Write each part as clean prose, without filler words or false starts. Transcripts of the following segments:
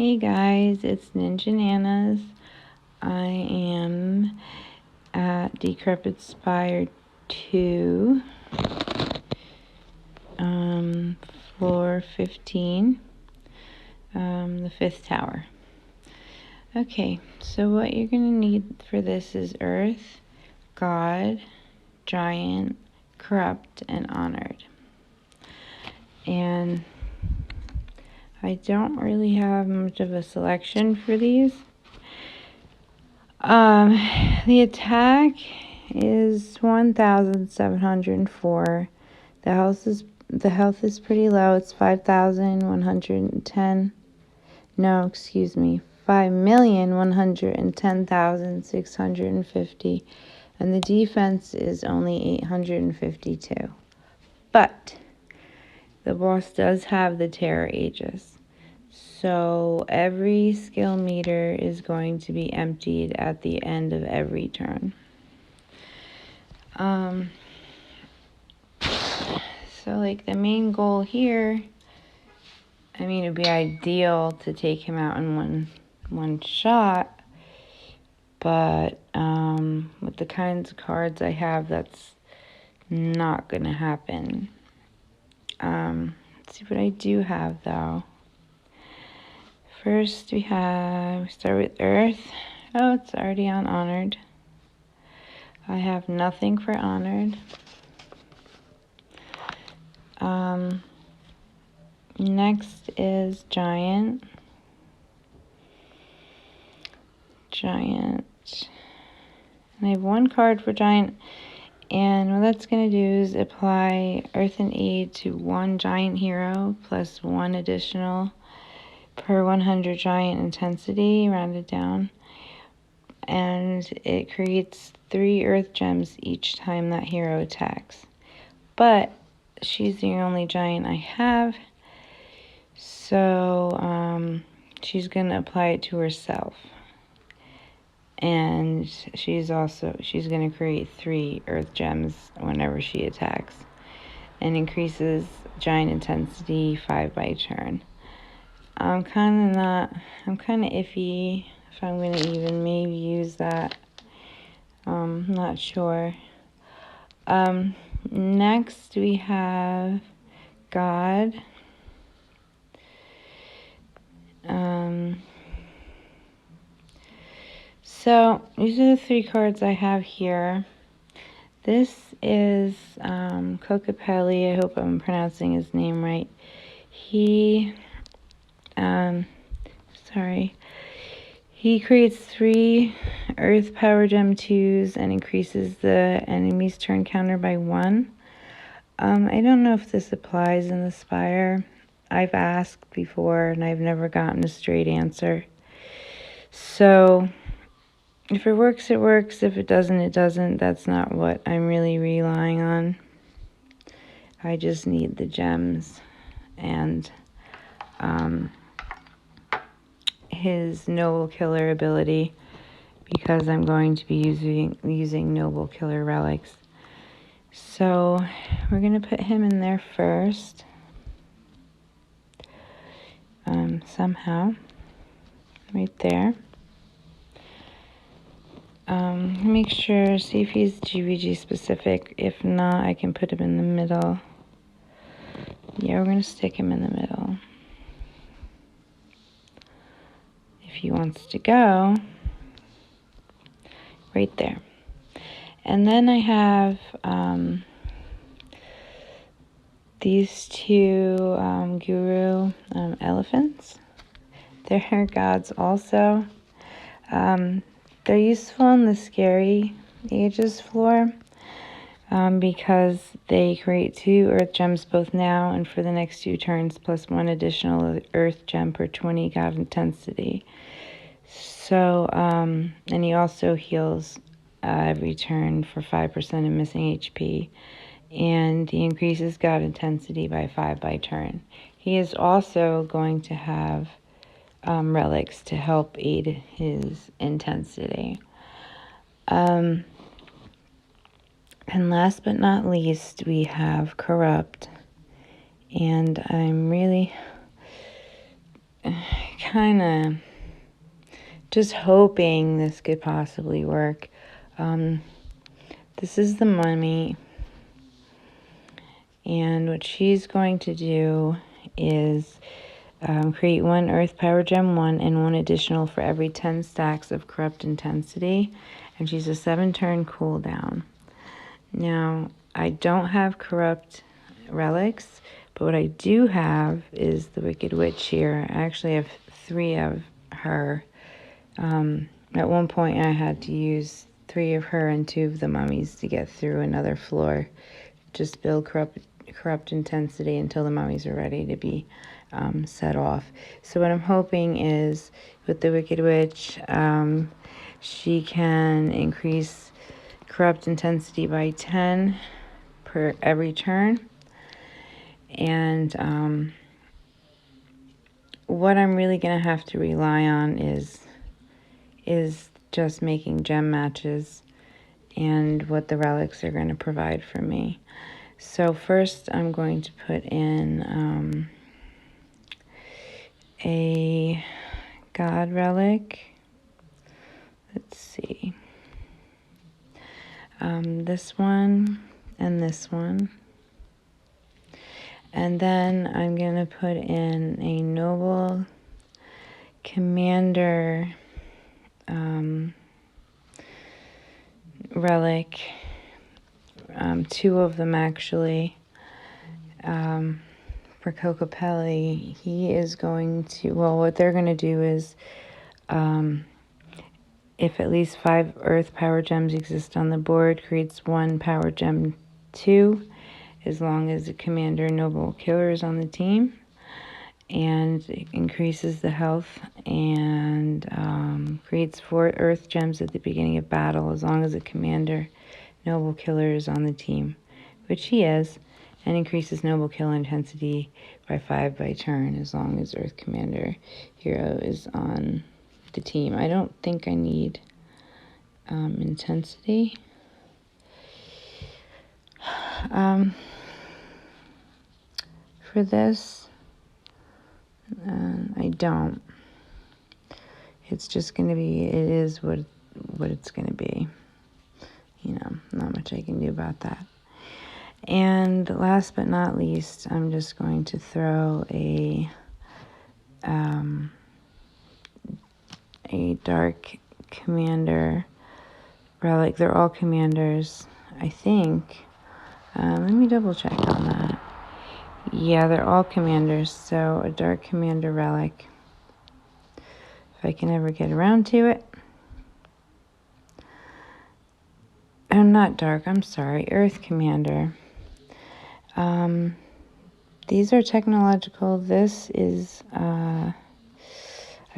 Hey guys, it's Ninja Nanas. I am at Decrepit Spire 2, floor 15, the 5th tower. Okay, so what you're going to need for this is Earth, God, Giant, Corrupt, and Honored. And I don't really have much of a selection for these. The attack is 1,704. The health is pretty low. It's 5,110. No, excuse me, 5,110,650. And the defense is only 852. But the boss does have the Terror Aegis. So every skill meter is going to be emptied at the end of every turn. So like the main goal here, I mean, it'd be ideal to take him out in one shot, but with the kinds of cards I have, that's not gonna happen. Let's see what I do have though. First we start with Earth. Oh, it's already on Honored. I have nothing for Honored. Next is Giant. And I have one card for Giant. And what that's going to do is apply Earth and Aid to one Giant hero plus one additional per 100 Giant intensity, rounded down. And it creates 3 Earth gems each time that hero attacks. But she's the only Giant I have, so she's going to apply it to herself. And she's going to create 3 Earth gems whenever she attacks, and increases Giant intensity 5 by turn. I'm kind of iffy if I'm going to even maybe use that. Not sure. Next we have God. So these are the 3 cards I have here. This is Kokapelli. I hope I'm pronouncing his name right. He creates 3 Earth Power Gem 2s and increases the enemy's turn counter by 1. I don't know if this applies in the Spire. I've asked before and I've never gotten a straight answer. So if it works, it works. If it doesn't, it doesn't. That's not what I'm really relying on. I just need the gems and his Noble Killer ability, because I'm going to be using Noble Killer relics. So we're going to put him in there first. Somehow. Right there. Make sure, see if he's GVG specific. If not, I can put him in the middle. Yeah, we're going to stick him in the middle. If he wants to go, right there. And then I have these 2 Guru elephants. They're gods also. They're useful on the Scary Ages floor because they create 2 Earth gems both now and for the next 2 turns, plus 1 additional Earth gem per 20 God intensity. So, and he also heals every turn for 5% of missing HP. And he increases God intensity by 5 by turn. He is also going to have relics to help aid his intensity. And last but not least, we have Corrupt. And I'm really kind of just hoping this could possibly work. This is the mummy, and what she's going to do is create 1 Earth Power Gem 1 and 1 additional for every 10 stacks of Corrupt Intensity, and she's a 7-turn cooldown. Now, I don't have Corrupt relics, but what I do have is the Wicked Witch here. I actually have 3 of her. At one point I had to use 3 of her and 2 of the mummies to get through another floor. Just build corrupt intensity until the mummies are ready to be set off. So what I'm hoping is with the Wicked Witch, she can increase corrupt intensity by 10 per every turn. And what I'm really going to have to rely on is just making gem matches and what the relics are going to provide for me. So first I'm going to put in a God relic. Let's see. This one and this one. And then I'm going to put in a Noble Commander relic, 2 of them actually, for Cocopelli. He is going to, well, what they're going to do is, if at least 5 Earth Power Gems exist on the board, creates 1 Power Gem 2, as long as the Commander Noble Killer is on the team, and it increases the health, and creates 4 Earth Gems at the beginning of battle, as long as the Commander Noble Killer is on the team, which he is, and increases Noble Kill intensity by 5 by turn, as long as Earth Commander Hero is on the team. I don't think I need intensity. For this, I don't. It's just going to be, it is what it's going to be. You know, not much I can do about that. And last but not least, I'm just going to throw a Dark Commander relic. They're all commanders, I think. Let me double check on that. Yeah, they're all commanders, so a Dark Commander relic, if I can ever get around to it. Oh, not Dark, I'm sorry, Earth Commander. These are technological. This is, I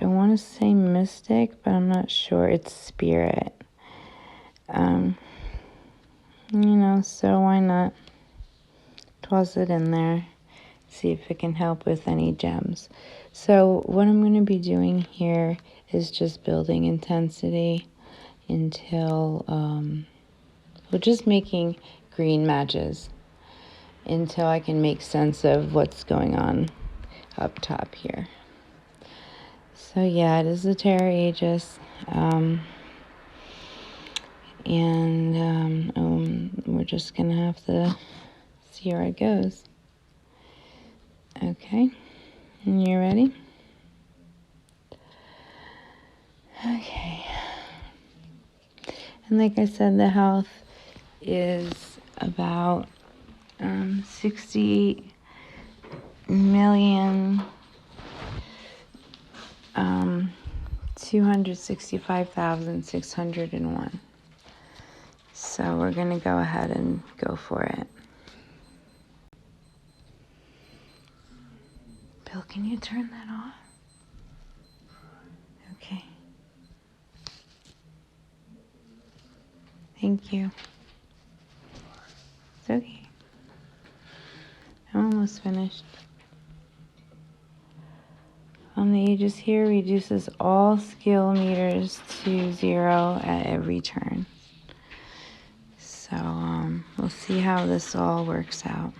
want to say Mystic, but I'm not sure. It's Spirit. You know, so why not toss it in there, see if it can help with any gems. So what I'm going to be doing here is just building intensity until, we're just making green matches until I can make sense of what's going on up top here. So yeah, it is the Terror Aegis. We're just gonna have to see where it goes. Okay, and you ready? Okay. And like I said, the health is about 60 million 265,601. So we're going to go ahead and go for it. Bill, can you turn that off? Okay. Thank you. It's okay. I'm almost finished. The Aegis here reduces all skill meters to 0 at every turn. So we'll see how this all works out.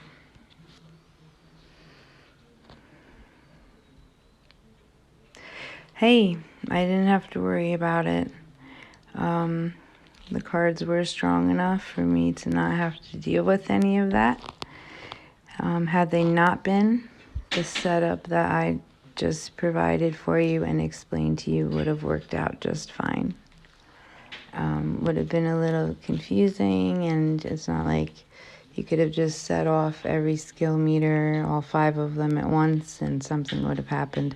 hey, I didn't have to worry about it. The cards were strong enough for me to not have to deal with any of that. Had they not been, the setup that I just provided for you and explained to you would have worked out just fine. Would have been a little confusing, and it's not like you could have just set off every skill meter, all 5 of them at once, and something would have happened.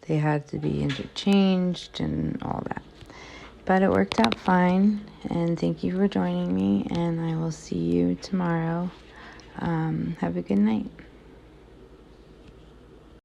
They had to be interchanged and all that. But it worked out fine, and thank you for joining me, and I will see you tomorrow. Have a good night.